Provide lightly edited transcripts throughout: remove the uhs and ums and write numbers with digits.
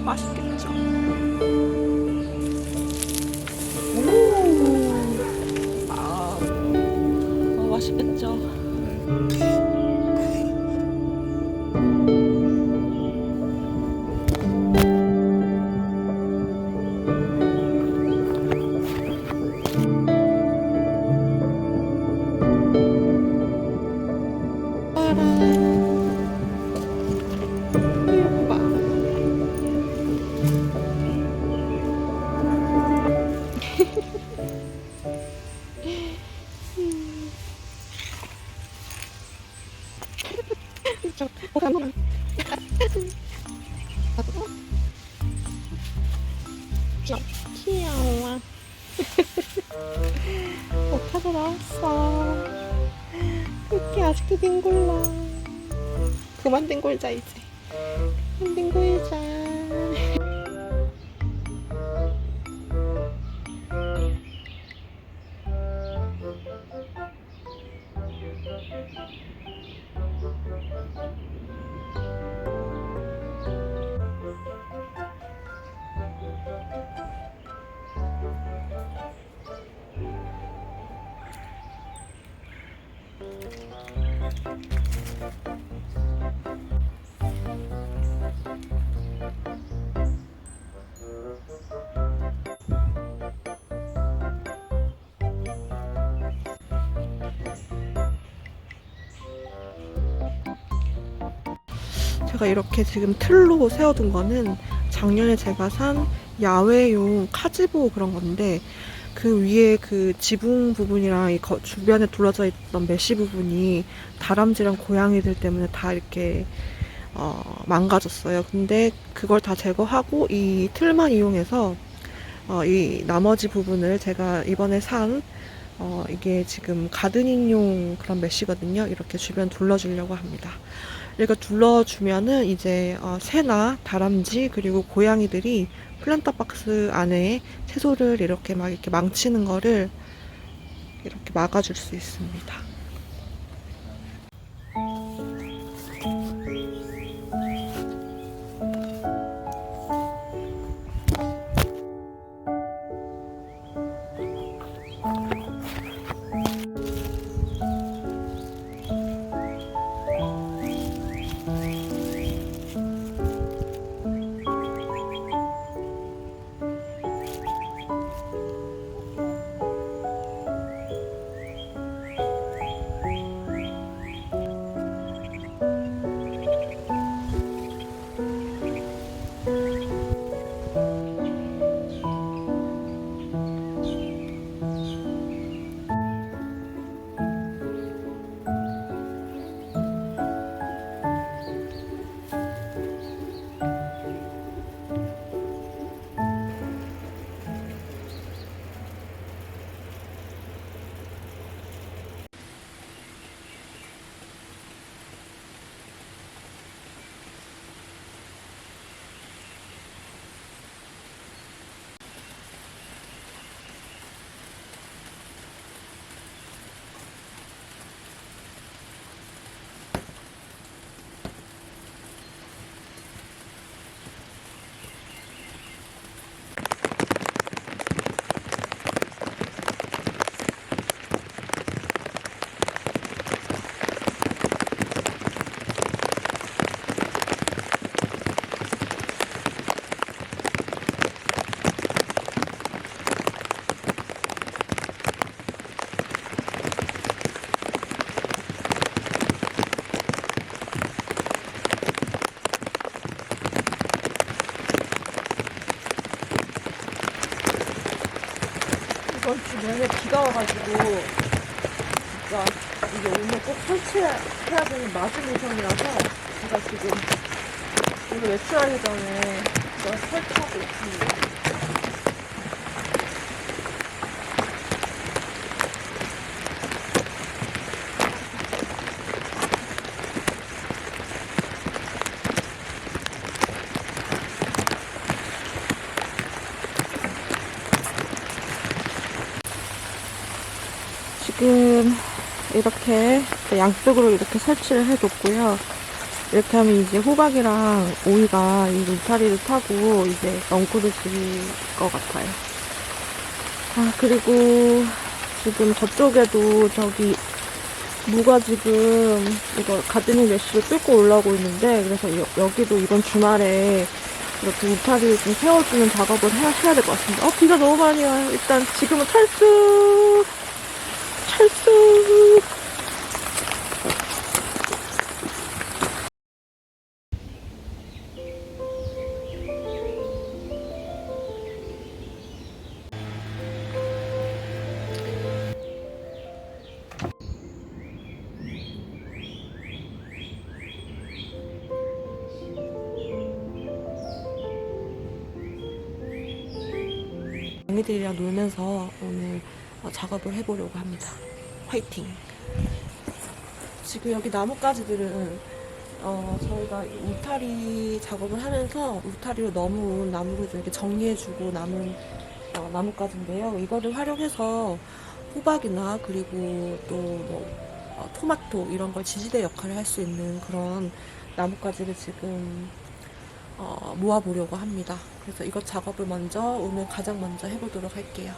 맛있겠죠? 맛있겠죠? 귀여워. 못하고 나왔어. 이렇게 아직도 뒹굴러. 그만 뒹굴자 이제. 그만 뒹굴자. 제가 이렇게 지금 틀로 세워둔 거는 작년에 제가 산 야외용 카지보 그런 건데, 그 위에 그 지붕 부분이랑 이 주변에 둘러져 있던 메쉬 부분이 다람쥐랑 고양이들 때문에 다 이렇게 망가졌어요. 근데 그걸 다 제거하고 이 틀만 이용해서 이 나머지 부분을 제가 이번에 산 이게 지금 가드닝용 그런 메쉬거든요. 이렇게 주변 둘러주려고 합니다. 이렇게 둘러주면은 이제 새나 다람쥐 그리고 고양이들이 플란터 박스 안에 채소를 이렇게 막 이렇게 망치는 거를 이렇게 막아줄 수 있습니다. 이번 주 내내 비가 와가지고 진짜 이게 오늘 꼭 설치해야 되는 마지노선이라서 제가 지금 오늘 외출하기 전에 이걸 설치하고 있습니다. 지금 이렇게 양쪽으로 이렇게 설치를 해줬고요. 이렇게 하면 이제 호박이랑 오이가 이 울타리를 타고 이제 넝쿨을 질 것 같아요. 아, 그리고 지금 저쪽에도 저기 무가 지금 이거 가드닝 메쉬를 뚫고 올라오고 있는데, 그래서 여기도 이번 주말에 이렇게 울타리를 좀 세워주는 작업을 해야 될 것 같습니다. 비가 너무 많이 와요. 일단 지금은 철수! 철수! 언니들이랑 놀면서 오늘 작업을 해보려고 합니다. 화이팅! 지금 여기 나뭇가지들은 저희가 울타리 작업을 하면서 울타리로 넘은 나무를 좀 이렇게 정리해주고 남은 나뭇가지인데요. 이거를 활용해서 호박이나 그리고 또 뭐 토마토 이런 걸 지지대 역할을 할 수 있는 그런 나뭇가지를 지금 모아보려고 합니다. 그래서 이것 작업을 오늘 가장 먼저 해보도록 할게요.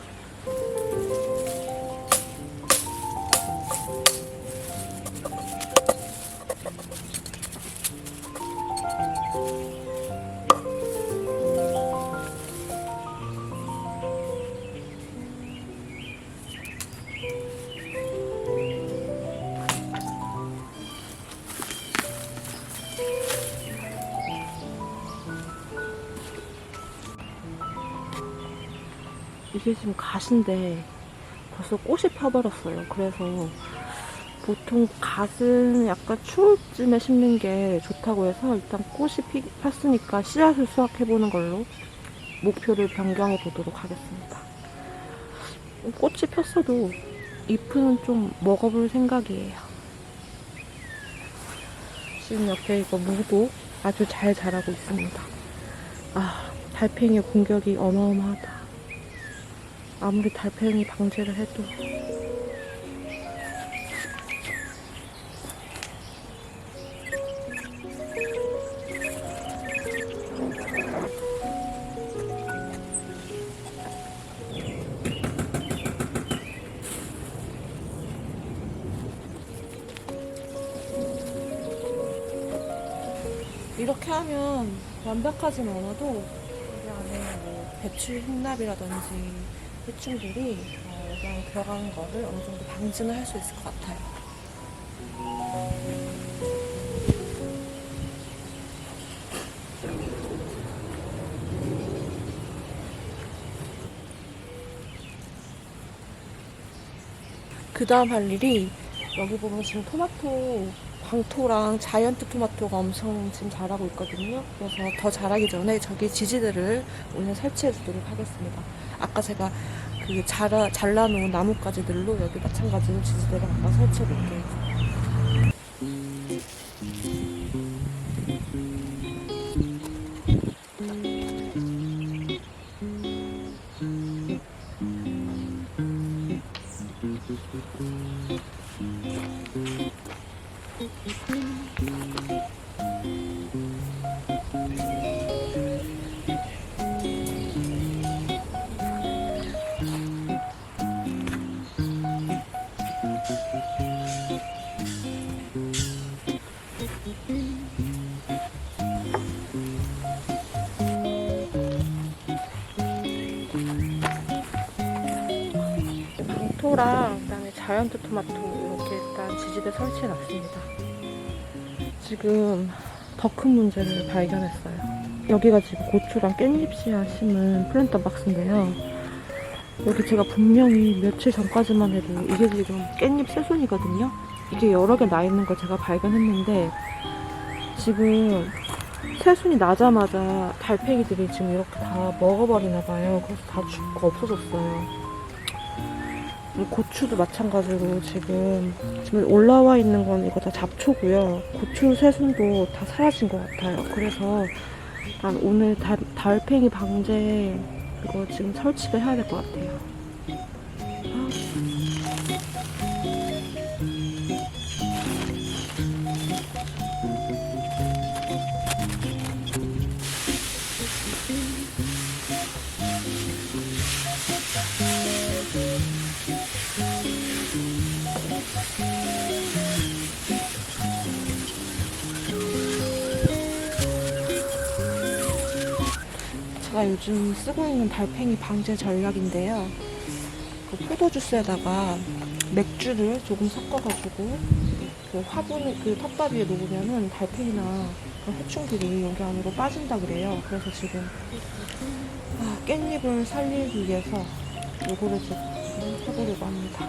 이게 지금 갓인데 벌써 꽃이 펴버렸어요. 그래서 보통 갓은 약간 추울 쯤에 심는 게 좋다고 해서 일단 꽃이 폈으니까 씨앗을 수확해보는 걸로 목표를 변경해 보도록 하겠습니다. 꽃이 폈어도 잎은 좀 먹어볼 생각이에요. 지금 옆에 이거 무도 아주 잘 자라고 있습니다. 아, 달팽이의 공격이 어마어마하다. 아무리 달팽이 방제를 해도. 이렇게 하면 완벽하진 않아도 여기 안에 뭐 배출 흰납이라든지 해충들이 여기 안에 들어가는 거를 어느 정도 방지는 할 수 있을 것 같아요. 그 다음 할 일이, 여기 보면 지금 토마토 광토랑 자이언트 토마토가 엄청 지금 자라고 있거든요. 그래서 더 자라기 전에 저기 지지대를 오늘 설치해 주도록 하겠습니다. 아까 제가 그 잘라놓은 나뭇가지들로 여기 마찬가지로 지지대를 한번 설치해 볼게요. 토랑 그다음에 자이언트 토마토 이렇게 일단 지지대 설치해 놨습니다. 지금 더 큰 문제를 발견했어요. 여기가 지금 고추랑 깻잎 씨앗 심은 플랜터 박스인데요. 여기 제가 분명히 며칠 전까지만 해도 이게 지금 깻잎 새순이거든요. 이게 여러 개 나 있는 걸 제가 발견했는데, 지금 새순이 나자마자 달팽이들이 지금 이렇게 다 먹어버리나 봐요. 그래서 다 죽고 없어졌어요. 고추도 마찬가지로 지금 올라와 있는 건 이거 다 잡초고요. 고추 새순도 다 사라진 것 같아요. 그래서 난 오늘 달팽이 방제 이거 지금 설치를 해야 될 것 같아요. 제가 요즘 쓰고 있는 달팽이 방제 전략인데요. 그 포도주스에다가 맥주를 조금 섞어가지고 그 화분을 그 텃밭 위에 놓으면은 달팽이나 그 해충들이 여기 안으로 빠진다 그래요. 그래서 지금 깻잎을 살리기 위해서 요거를 지금 해보려고 합니다.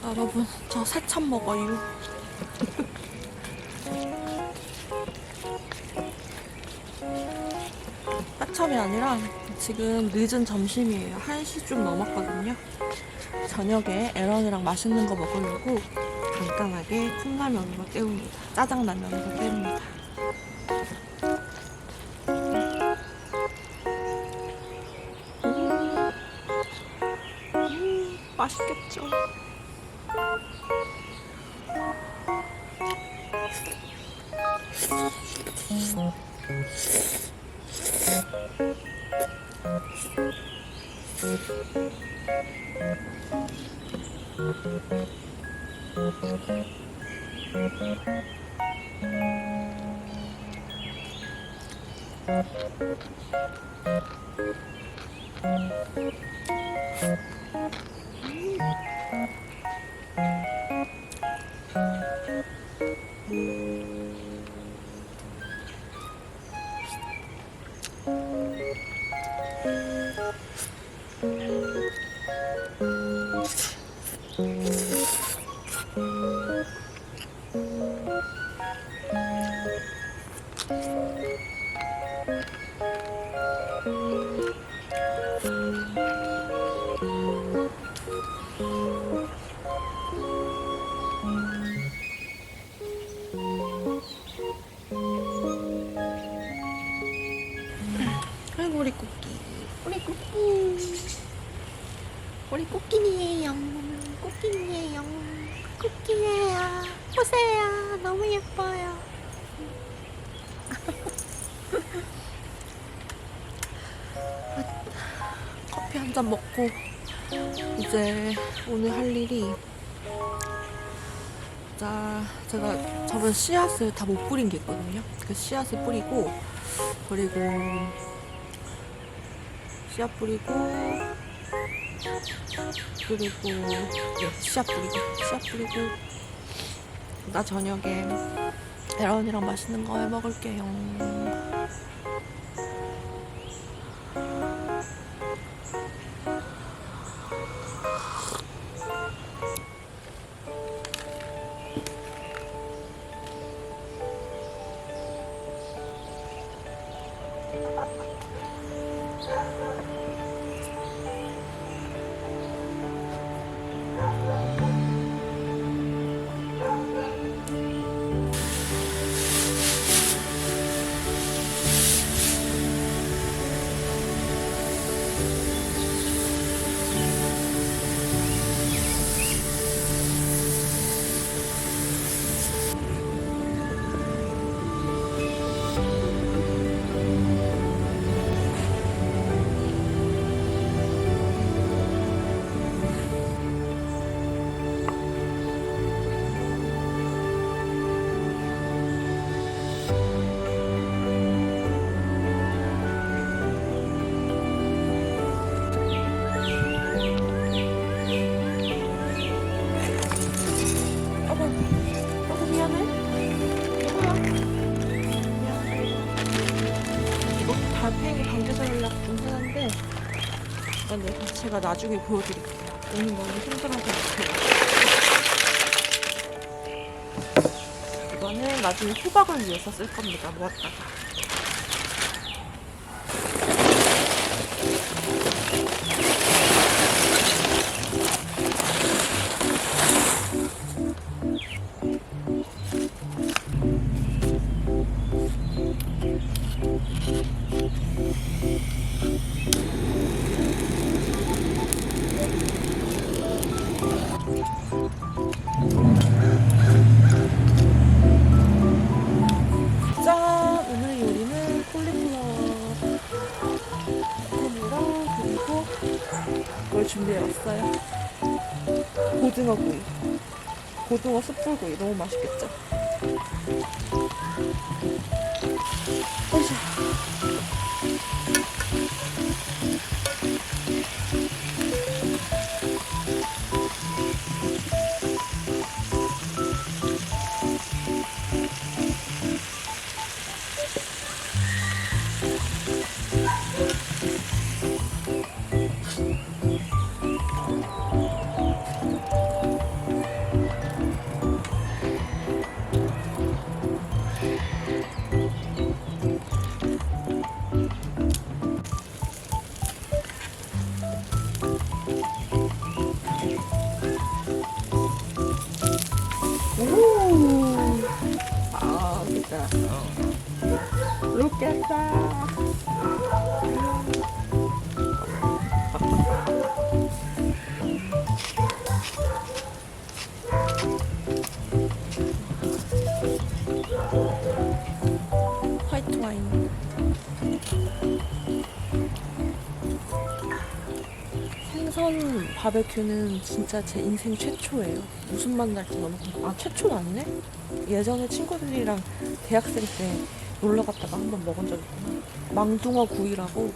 여러분, 저 새참 먹어요. 새참이 아니라 지금 늦은 점심이에요. 1시 좀 넘었거든요. 저녁에 에런이랑 맛있는 거 먹으려고 간단하게 컵라면으로 때웁니다. 짜장라면으로 때웁니다. 맛있겠죠? 아이고 우리 꽃기, 우리 꽃기, 우리 꽃기니에요. 꽃기니에요. 꽃기예요. 보세요. 너무 예뻐요. 커피 한 잔 먹고 이제 오늘 할 일이, 자, 제가 저번 씨앗을 다 못 뿌린 게 있거든요. 그 씨앗을 뿌리고, 그리고 씨앗 뿌리고, 씨앗 뿌리고 나 저녁에 에런이랑 맛있는 거 해 먹을게요. 달팽이 방제 전략 좀 하는데, 제가 나중에 보여드릴게요. 오늘 너무 힘들어서 못해요. 이거는 나중에 호박을 위해서 쓸 겁니다. 모았다가. 요리에 왔어요. 고등어 구이. 고등어 숯불구이 너무 맛있겠죠? 으쌰. 오, 아, 진짜. 로켓다. 화이트 와인. 생선 바베큐는 진짜 제 인생 최초예요. 무슨 맛 날지 너무 궁금. 아, 최초 맞네? 예전에 친구들이랑 대학생 때 놀러 갔다가 한번 먹은 적 있구나. 망둥어 구이라고.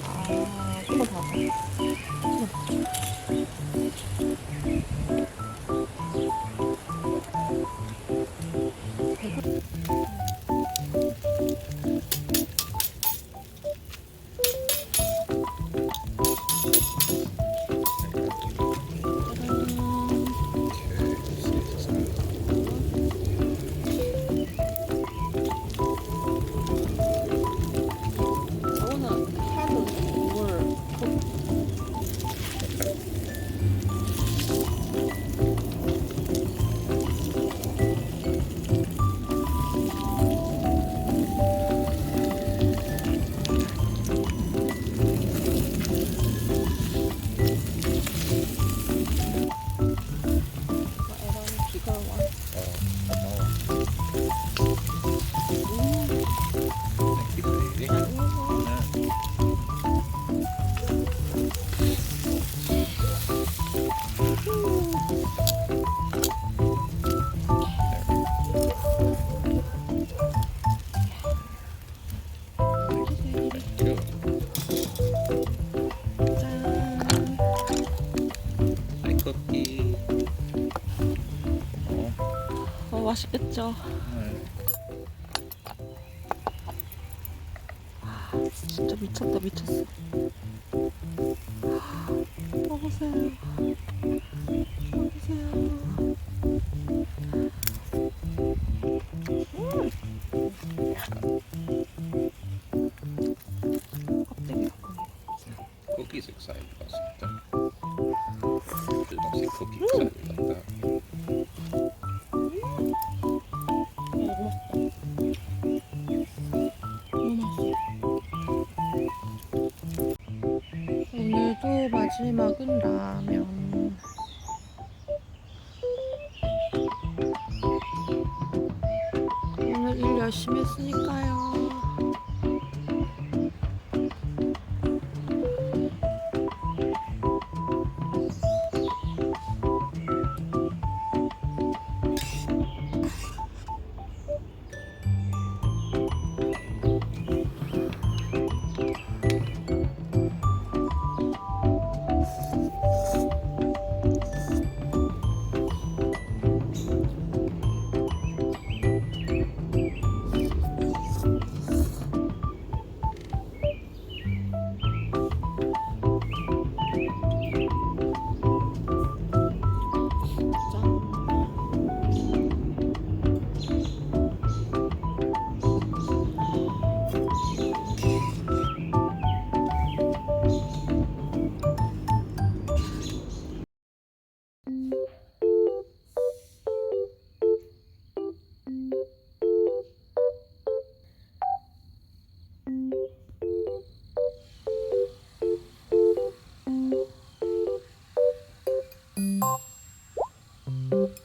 아, 좀만 더 하자. 저거는 칼도 물. 커피. 맛있겠죠? 진짜 미쳤다, 미쳤어. 먹으세요. 먹으세요. 껍데기 Cookie's excited about something. There's mostly cookie excited about that. 오늘도 마지막은 라면. 오늘 일 열심히 했으니까요. 음.